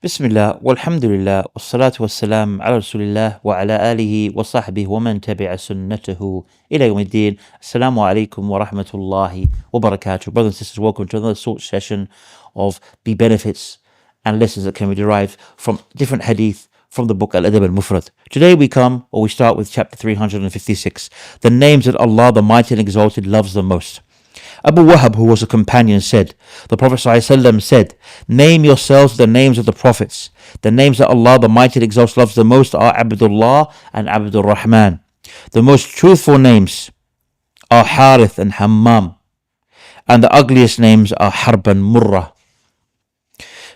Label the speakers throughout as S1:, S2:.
S1: Bismillah, walhamdulillah, wassalatu wassalam ala rasulillah wa ala alihi wa sahbihi wa man tabi'a sunnatahu ila yawmiddin. Assalamu alaikum wa rahmatullahi wa barakatuh. Brothers and sisters, welcome to another short session of the benefits and lessons that can be derived from different hadith from the book Adab Mufrad. Today we start with chapter 356, the names that Allah the Mighty and Exalted loves the most. Abu Wahab, who was a companion, said, the Prophet ﷺ said, name yourselves the names of the prophets. The names that Allah the Mighty and Exalted loves the most are Abdullah and Abdul Rahman. The most truthful names are Harith and Hammam, and the ugliest names are Harb and Murrah.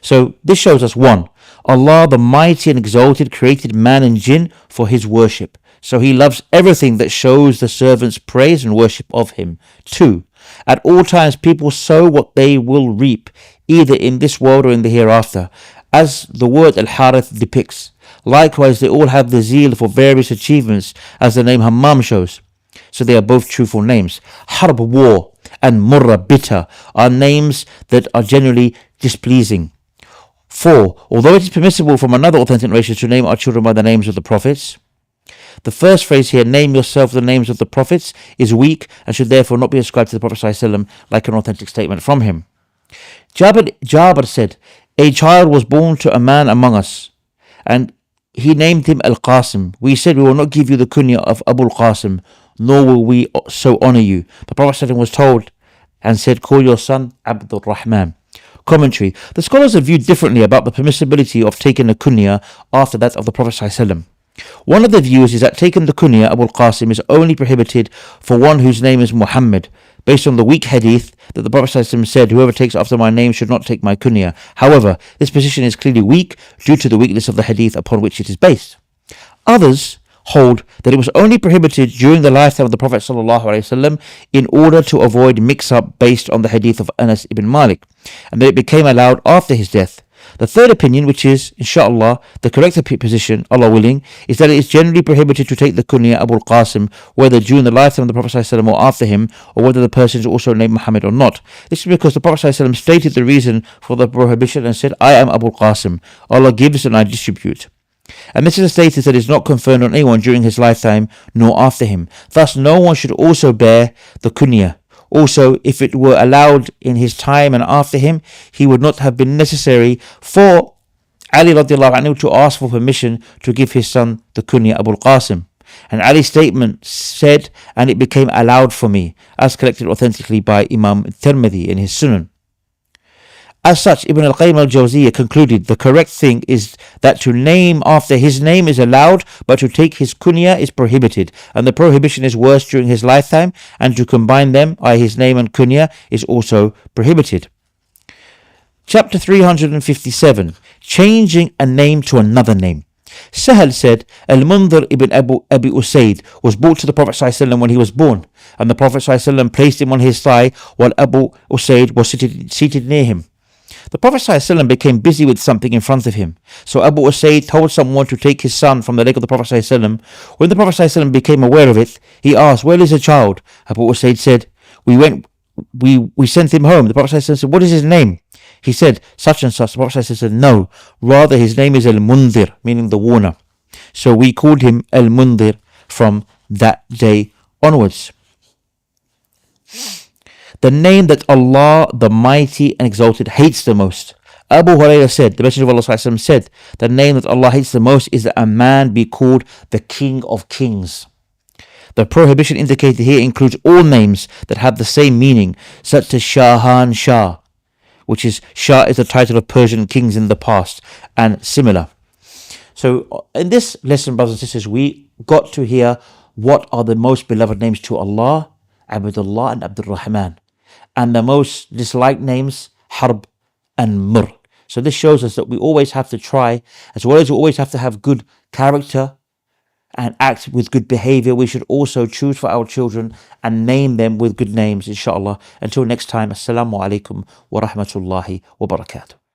S1: So this shows us, 1, Allah the Mighty and Exalted created man and jinn for his worship. So he loves everything that shows the servant's praise and worship of him. 2, at all times people sow what they will reap, either in this world or in the hereafter, as the word Al-Harith depicts. Likewise, they all have the zeal for various achievements, as the name Hammam shows. So they are both truthful names. Harb, war, and Murrah, bitter, are names that are generally displeasing. 4, although it is permissible from another authentic narration to name our children by the names of the prophets, the first phrase here, name yourself the names of the prophets, is weak and should therefore not be ascribed to the Prophet ﷺ like an authentic statement from him. Jabir said, a child was born to a man among us, and he named him Al-Qasim. We said, we will not give you the kunya of Abu Al-Qasim, nor will we so honor you. The Prophet ﷺ was told and said, call your son Abdul Rahman. Commentary. The scholars have viewed differently about the permissibility of taking a kunya after that of the Prophet ﷺ. One of the views is that taking the kunya Abu al-Qasim is only prohibited for one whose name is Muhammad, based on the weak hadith that the Prophet ﷺ said, whoever takes after my name should not take my kunya. However, this position is clearly weak due to the weakness of the hadith upon which it is based. Others hold that it was only prohibited during the lifetime of the Prophet ﷺ in order to avoid mix-up based on the hadith of Anas ibn Malik, and that it became allowed after his death. The third opinion, which is, inshallah, the correct position, Allah willing, is that it is generally prohibited to take the kunya Abu al-Qasim, whether during the lifetime of the Prophet ﷺ or after him, or whether the person is also named Muhammad or not. This is because the Prophet ﷺ stated the reason for the prohibition and said, I am Abu al-Qasim, Allah gives and I distribute. And this is a status that is not conferred on anyone during his lifetime nor after him. Thus, no one should also bear the kunya. Also, if it were allowed in his time and after him, he would not have been necessary for Ali radiallahu anhu to ask for permission to give his son the kunya Abu al-Qasim. And Ali's statement said, and it became allowed for me, as collected authentically by Imam Tirmidhi in his Sunan. As such, Ibn al-Qayyim al-Jawziyah concluded the correct thing is that to name after his name is allowed, but to take his kunya is prohibited, and the prohibition is worse during his lifetime, and to combine them, i.e. his name and kunya, is also prohibited. Chapter 357, changing a name to another name. Sahal said, Al-Mundhir ibn Abi Usaid was brought to the Prophet ﷺ when he was born, and the Prophet ﷺ placed him on his thigh while Abu Usaid was seated near him. The Prophet ﷺ became busy with something in front of him. So Abu Usaid told someone to take his son from the leg of the Prophet ﷺ. When the Prophet ﷺ became aware of it, he asked, where is the child? Abu Usaid said, we sent him home. The Prophet ﷺ said, what is his name? He said, such and such. The Prophet ﷺ said, no, rather his name is Al-Mundhir, meaning the warner. So we called him Al-Mundhir from that day onwards. The name that Allah the Mighty and Exalted hates the most. Abu Hurairah said, the Messenger of Allah ﷺ said, the name that Allah hates the most is that a man be called the King of Kings. The prohibition indicated here includes all names that have the same meaning, such as Shahan Shah, which is Shah is the title of Persian kings in the past, and similar. So in this lesson, brothers and sisters, we got to hear what are the most beloved names to Allah, Abdullah and Abdul Rahman, and the most disliked names, Harb and Mur. So this shows us that we always have to try, as well as we always have to have good character and act with good behavior, we should also choose for our children and name them with good names, inshallah. Until next time, Assalamu alaikum wa rahmatullahi wa barakatuh.